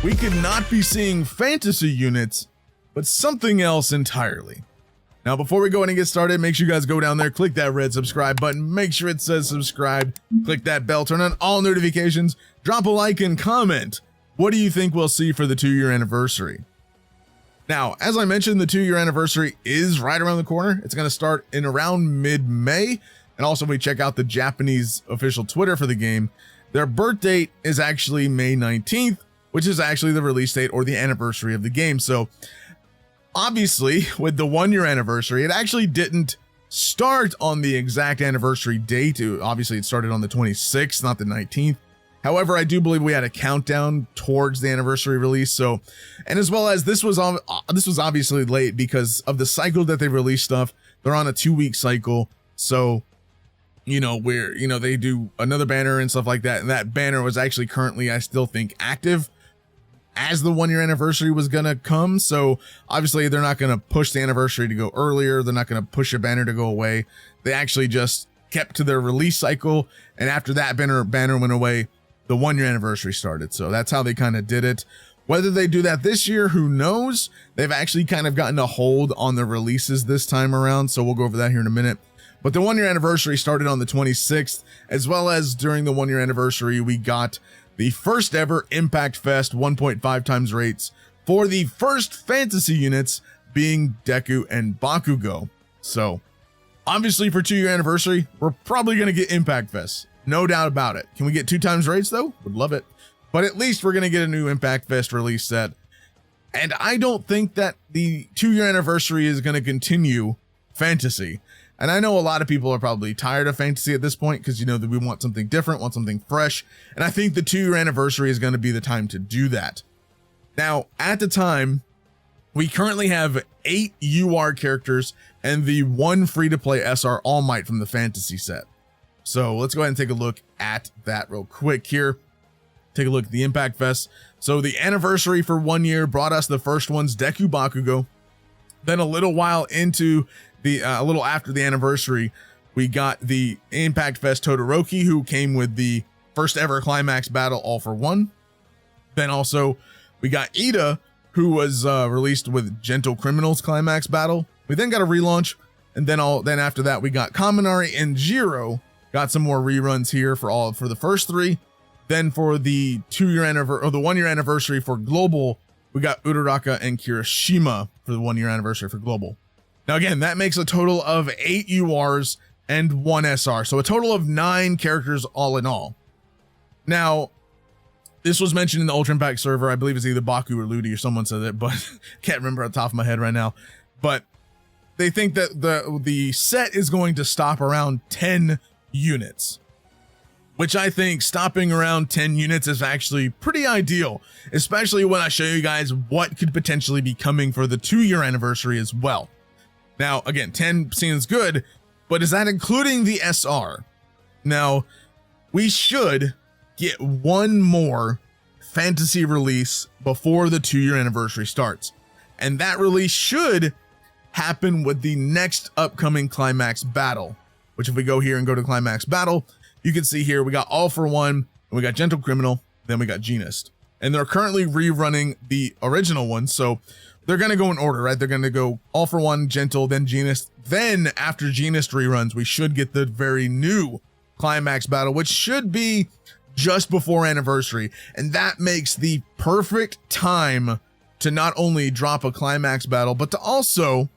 We could not be seeing fantasy units, but something else entirely. Now, before we go in and get started, make sure you guys go down there, click that red subscribe button, make sure it says subscribe, click that bell, turn on all notifications, drop a like and comment. What do you think we'll see for the 2-year anniversary? Now, as I mentioned, the 2-year anniversary is right around the corner. It's going to start in around mid-May. And also, if we check out the Japanese official Twitter for the game, their birth date is actually May 19th, which is actually the release date or the anniversary of the game. So obviously, with the 1-year anniversary, it actually didn't start on the exact anniversary date. Obviously, it started on the 26th, not the 19th. However, I do believe we had a countdown towards the anniversary release. So, and as well as this was obviously late because of the cycle that they release stuff. They're on a 2-week cycle. So, they do another banner and stuff like that. And that banner was actually currently, I still think, active as the 1-year anniversary was going to come. So obviously they're not going to push the anniversary to go earlier. They're not going to push a banner to go away. They actually just kept to their release cycle. And after that banner went away, the 1-year anniversary started. So that's how they kind of did it. Whether they do that this year, who knows? They've actually kind of gotten a hold on the releases this time around. So we'll go over that here in a minute. But the 1-year anniversary started on the 26th, as well as during the 1-year anniversary, we got the first ever Impact Fest 1.5 times rates for the first fantasy units being Deku and Bakugo. So obviously for 2-year anniversary, we're probably going to get Impact Fest. No doubt about it. Can we get 2 times rates though? Would love it. But at least we're going to get a new Impact Fest release set. And I don't think that the 2-year anniversary is going to continue fantasy. And I know a lot of people are probably tired of fantasy at this point because, that we want something different, want something fresh. And I think the 2-year anniversary is going to be the time to do that. Now, at the time, we currently have 8 UR characters and the 1 free-to-play SR All Might from the fantasy set. So let's go ahead and take a look at that real quick here. Take a look at the Impact Fest. So the anniversary for 1 year brought us the first ones, Deku Bakugo. Then a little while into a little after the anniversary, we got the Impact Fest Todoroki, who came with the first ever climax battle All for One. Then also we got Ida, who was released with Gentle Criminals climax battle. We then got a relaunch, and then after that we got Kaminari and Jiro. Got some more reruns here for the first 3. Then for the 2-year anniversary or the 1-year anniversary for Global, we got Uraraka and Kirishima for the 1-year anniversary for Global. Now, again, that makes a total of 8 URs and 1 SR. So a total of 9 characters all in all. Now, this was mentioned in the Ultra Impact server. I believe it's either Baku or Ludi or someone said it, but can't remember off the top of my head right now. But they think that the set is going to stop around 10 units, which I think stopping around 10 units is actually pretty ideal, especially when I show you guys what could potentially be coming for the 2-year anniversary as well. Now, again, 10 seems good, but is that including the SR? Now, we should get 1 more fantasy release before the 2-year anniversary starts. And that release should happen with the next upcoming climax battle, which if we go here and go to climax battle, you can see here we got All for One, and we got Gentle Criminal, then we got Genist. And they're currently rerunning the original one, so they're going to go in order, right? They're going to go All for One, Gentle, then Genist. Then after Genist reruns, we should get the very new climax battle, which should be just before anniversary. And that makes the perfect time to not only drop a climax battle, but to also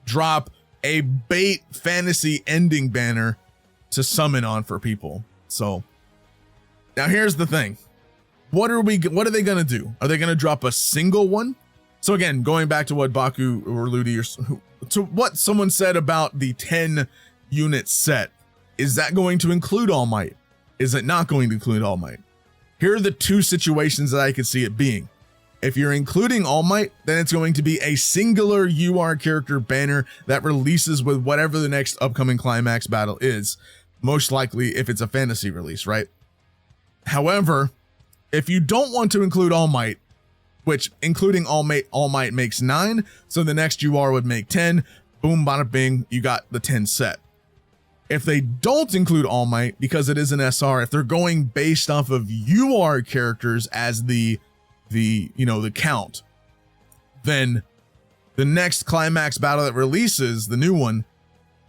drop a bait fantasy ending banner to summon on for people. So now here's the thing. What are they going to do? Are they going to drop a single one? So again, going back to what Baku or Ludi or to what someone said about the 10 unit set, is that going to include All Might? Is it not going to include All Might? Here are the 2 situations that I could see it being. If you're including All Might, then it's going to be a singular UR character banner that releases with whatever the next upcoming climax battle is. Most likely if it's a fantasy release, right? However, if you don't want to include All Might, which including All Might makes 9, so the next UR would make 10, boom, bada bing, you got the 10 set. If they don't include All Might, because it is an SR, if they're going based off of UR characters as the count, then the next climax battle that releases, the new one,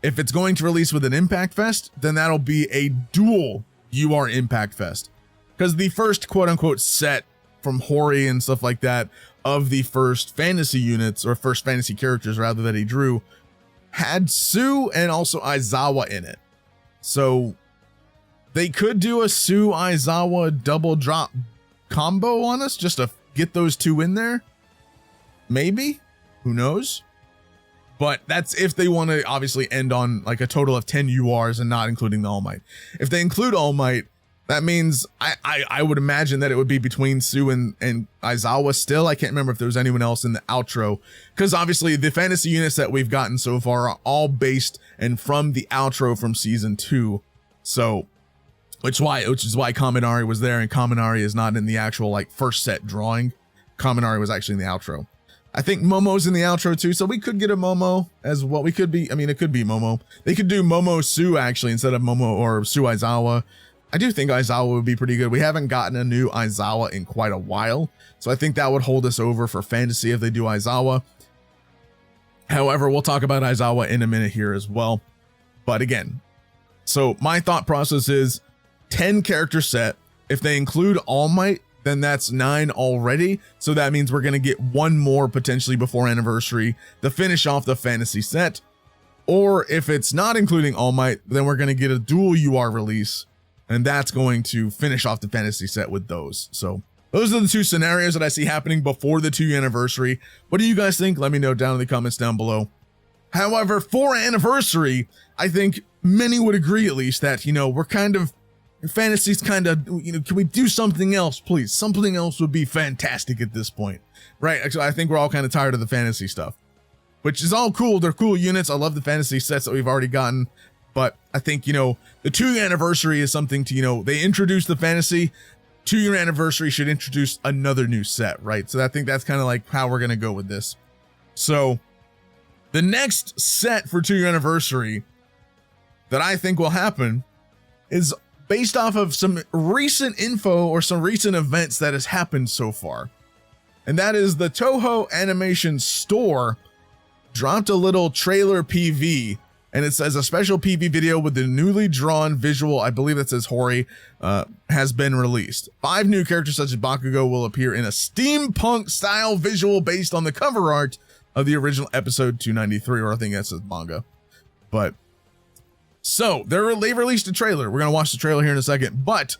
if it's going to release with an Impact Fest, then that'll be a dual UR Impact Fest. Because the first quote-unquote set from Hori and stuff like that of the first fantasy units, or first fantasy characters rather, that he drew, had Sue and also Aizawa in it. So they could do a Sue Aizawa double drop combo on us just to get those two in there. Maybe, who knows? But that's if they want to obviously end on like a total of 10 URs and not including the All Might. If they include All Might, that means I would imagine that it would be between Sue and Aizawa still. I can't remember if there was anyone else in the outro, because obviously the fantasy units that we've gotten so far are all based and from the outro from season 2. So, which is why Kaminari was there, and Kaminari is not in the actual like first set drawing. Kaminari was actually in the outro. I think Momo's in the outro too, so we could get a Momo as well. We could be, I mean, it could be Momo. They could do Momo Sue actually instead of Momo or Sue Aizawa. I do think Aizawa would be pretty good. We haven't gotten a new Aizawa in quite a while, so I think that would hold us over for fantasy if they do Aizawa. However, we'll talk about Aizawa in a minute here as well. But again, so my thought process is 10 character set. If they include All Might, then that's 9 already. So that means we're going to get one more potentially before anniversary to finish off the fantasy set. Or if it's not including All Might, then we're going to get a dual UR release. And that's going to finish off the fantasy set with those. So those are the two scenarios that I see happening before the 2 anniversary. What do you guys think? Let me know down in the comments down below. However, for anniversary, I think many would agree at least that, we're kind of, fantasy's kind of, can we do something else, please? Something else would be fantastic at this point, right? Actually, I think we're all kind of tired of the fantasy stuff, which is all cool. They're cool units. I love the fantasy sets that we've already gotten. But I think, the 2-year anniversary is something to, they introduced the fantasy. 2-year anniversary should introduce another new set, right? So I think that's kind of like how we're going to go with this. So the next set for 2-year anniversary that I think will happen is based off of some recent info or some recent events that has happened so far. And that is the Touhou Animation Store dropped a little trailer PV. And it says a special PV video with the newly drawn visual, I believe that says Hori, has been released. 5 new characters such as Bakugo will appear in a steampunk style visual based on the cover art of the original episode 293, or I think that's the manga. But so they released a trailer. We're going to watch the trailer here in a second, but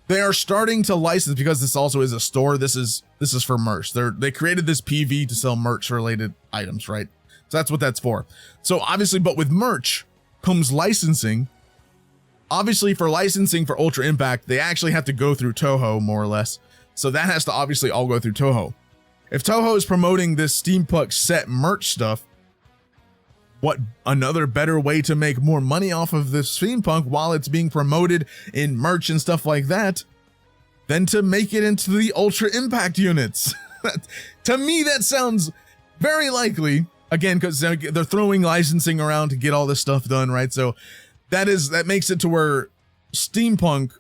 they are starting to license, because this also is a store. This is for merch. They created this PV to sell merch related items, right? So that's what that's for. So obviously, but with merch comes licensing. Obviously, for licensing for Ultra Impact, they actually have to go through Touhou, more or less. So that has to obviously all go through Touhou. If Touhou is promoting this steampunk set merch stuff, what another better way to make more money off of this steampunk while it's being promoted in merch and stuff like that than to make it into the Ultra Impact units? To me, that sounds very likely. Again, because they're throwing licensing around to get all this stuff done, right? So that makes it to where steampunk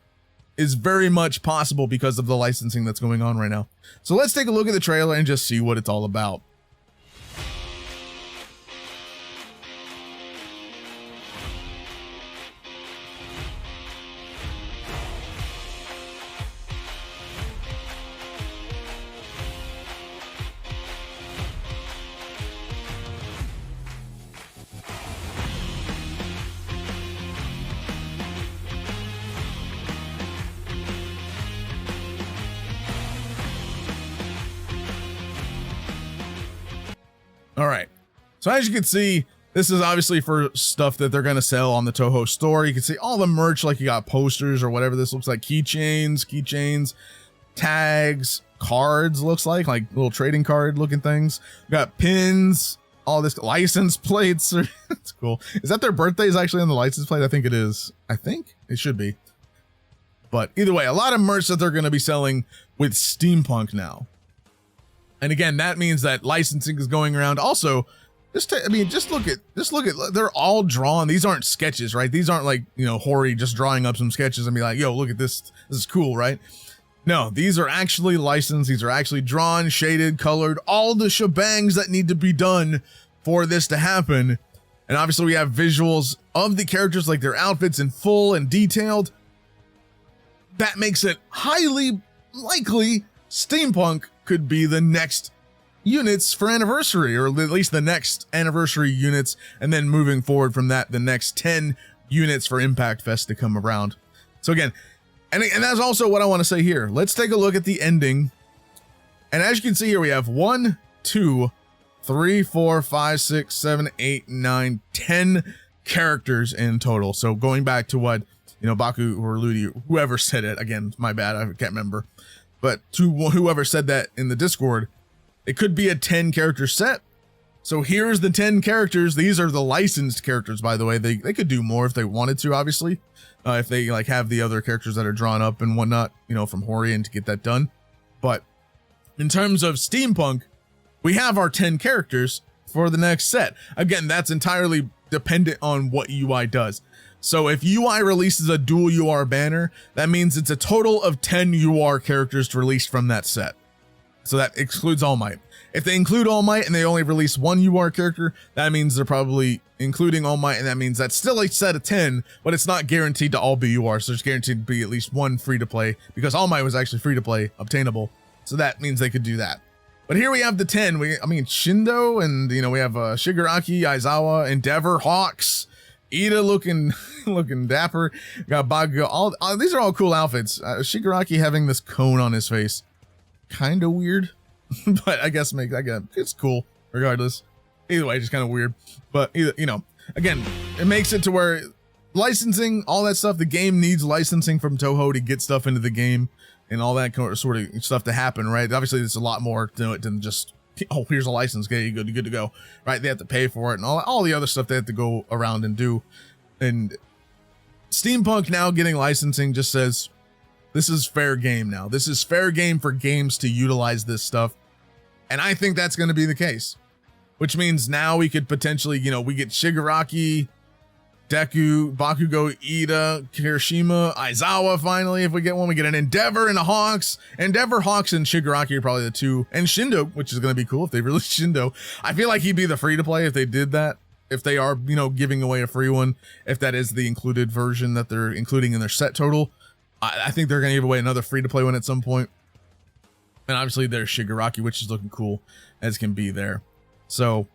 is very much possible because of the licensing that's going on right now. So let's take a look at the trailer and just see what it's all about. All right, so as you can see, this is obviously for stuff that they're going to sell on the Touhou store. You can see all the merch, like you got posters or whatever this looks like, keychains, tags, cards, looks like little trading card looking things. We got pins, all this license plates. That's cool. Is that their birthdays actually on the license plate? I think it is. I think it should be. But either way, a lot of merch that they're going to be selling with steampunk now. And again, that means that licensing is going around. Also, I mean, just look at, they're all drawn. These aren't sketches, right? These aren't like, you know, Hori just drawing up some sketches and be like, yo, look at this. This is cool, right? No, these are actually licensed. These are actually drawn, shaded, colored, all the shebangs that need to be done for this to happen. And obviously we have visuals of the characters, like their outfits in full and detailed. That makes it highly likely Steampunk could be the next units for Anniversary, or at least the next Anniversary units, and then moving forward from that, the next 10 units for Impact Fest to come around. So again, and that's also what I want to say here. Let's take a look at the ending. And as you can see here, we have 1, 2, 3, 4, 5, 6, 7, 8, 9, 10 characters in total. So going back to what, you know, Baku or Ludi, whoever said it, again, my bad, I can't remember. But to whoever said that in the Discord, it could be a 10 character set. So here's the 10 characters. These are the licensed characters, by the way. They could do more if they wanted to, obviously. If they like have the other characters that are drawn up and whatnot, you know, from Horian to get that done. But in terms of Steampunk, we have our 10 characters for the next set. Again, that's entirely dependent on what UI does. So if UI releases a dual UR banner, that means it's a total of 10 UR characters released from that set. So that excludes All Might. If they include All Might and they only release one UR character, that means they're probably including All Might, and that means that's still a set of 10, but it's not guaranteed to all be UR, so it's guaranteed to be at least one free-to-play, because All Might was actually free-to-play, obtainable, so that means they could do that. But here we have the 10. I mean, Shindo, and, you know, we have Shigaraki, Aizawa, Endeavor, Hawks, Ida looking dapper, got Bakugo. All these are all cool outfits. Shigaraki having this cone on his face, kind of weird, but I guess it's cool regardless. Either way, just kind of weird. But either, you know, again, it makes it to where licensing, all that stuff, the game needs licensing from Touhou to get stuff into the game and all that sort of stuff to happen, right? Obviously, there's a lot more to it than just, oh, here's a license, okay, you're good to go, right? They have to pay for it and all the other stuff they have to go around and do. And Steampunk now getting licensing just says, this is fair game now. This is fair game for games to utilize this stuff. And I think that's going to be the case, which means now we could potentially, you know, we get Shigaraki, Deku, Bakugo, Ida, Kirishima, Aizawa finally. If we get one, we get an Endeavor and a Hawks. Endeavor, Hawks, and Shigaraki are probably the two. And Shindo, which is going to be cool if they release Shindo. I feel like he'd be the free-to-play if they did that. If they are, you know, giving away a free one. If that is the included version that they're including in their set total. I think they're going to give away another free-to-play one at some point. And obviously there's Shigaraki, which is looking cool as can be there. So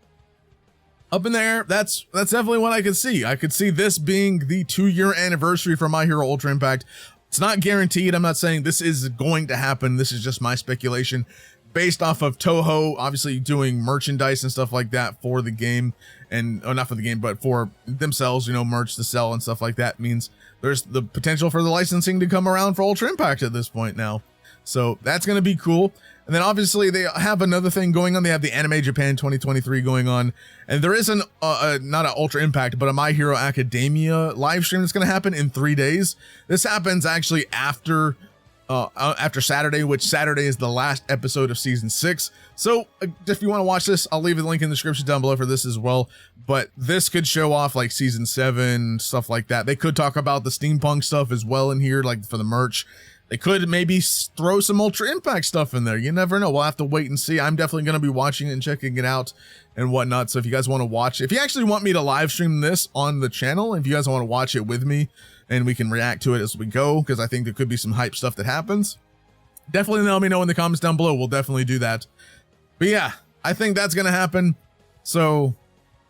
up in there, that's definitely what I could see. I could see this being the 2-year anniversary for My Hero Ultra Impact. It's not guaranteed. I'm not saying this is going to happen. This is just my speculation based off of Touhou obviously doing merchandise and stuff like that for the game, and not for the game, but for themselves, you know, merch to sell and stuff like that means there's the potential for the licensing to come around for Ultra Impact at this point now. So that's going to be cool. And then obviously they have another thing going on. They have the Anime Japan 2023 going on. And there is not an Ultra Impact, but a My Hero Academia live stream that's going to happen in 3 days. This happens actually after Saturday, which Saturday is the last episode of season 6. So if you want to watch this, I'll leave a link in the description down below for this as well. But this could show off like season 7, stuff like that. They could talk about the steampunk stuff as well in here, like for the merch. They could maybe throw some Ultra Impact stuff in there. You never know. We'll have to wait and see. I'm definitely going to be watching it and checking it out and whatnot. So if you guys want to watch, if you actually want me to live stream this on the channel, if you guys want to watch it with me and we can react to it as we go, because I think there could be some hype stuff that happens, definitely let me know in the comments down below. We'll definitely do that. But yeah, I think that's going to happen. So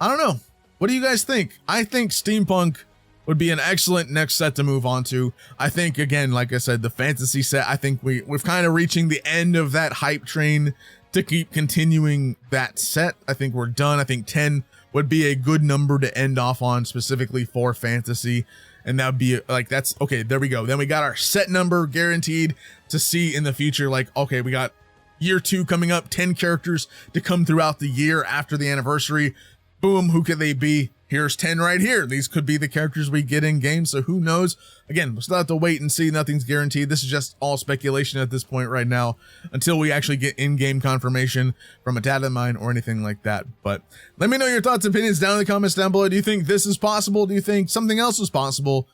I don't know. What do you guys think? I think Steampunk would be an excellent next set to move on to. I think, again, like I said, the fantasy set, I think we've kind of reaching the end of that hype train to keep continuing that set. I think we're done. I think 10 would be a good number to end off on specifically for fantasy. And that would be like, that's okay. There we go. Then we got our set number guaranteed to see in the future. Like, okay, we got year 2 coming up, 10 characters to come throughout the year after the anniversary. Boom. Who could they be? here's 10 right here. These could be the characters we get in game, so who knows? Again, we'll still have to wait and see. Nothing's guaranteed. This is just all speculation at this point right now until we actually get in-game confirmation from a data mine or anything like that. But let me know your thoughts and opinions down in the comments down below. Do you think this is possible? Do you think something else is possible?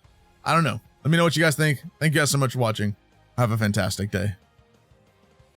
I don't know. Let me know what you guys think. Thank you guys so much for watching. Have a fantastic day.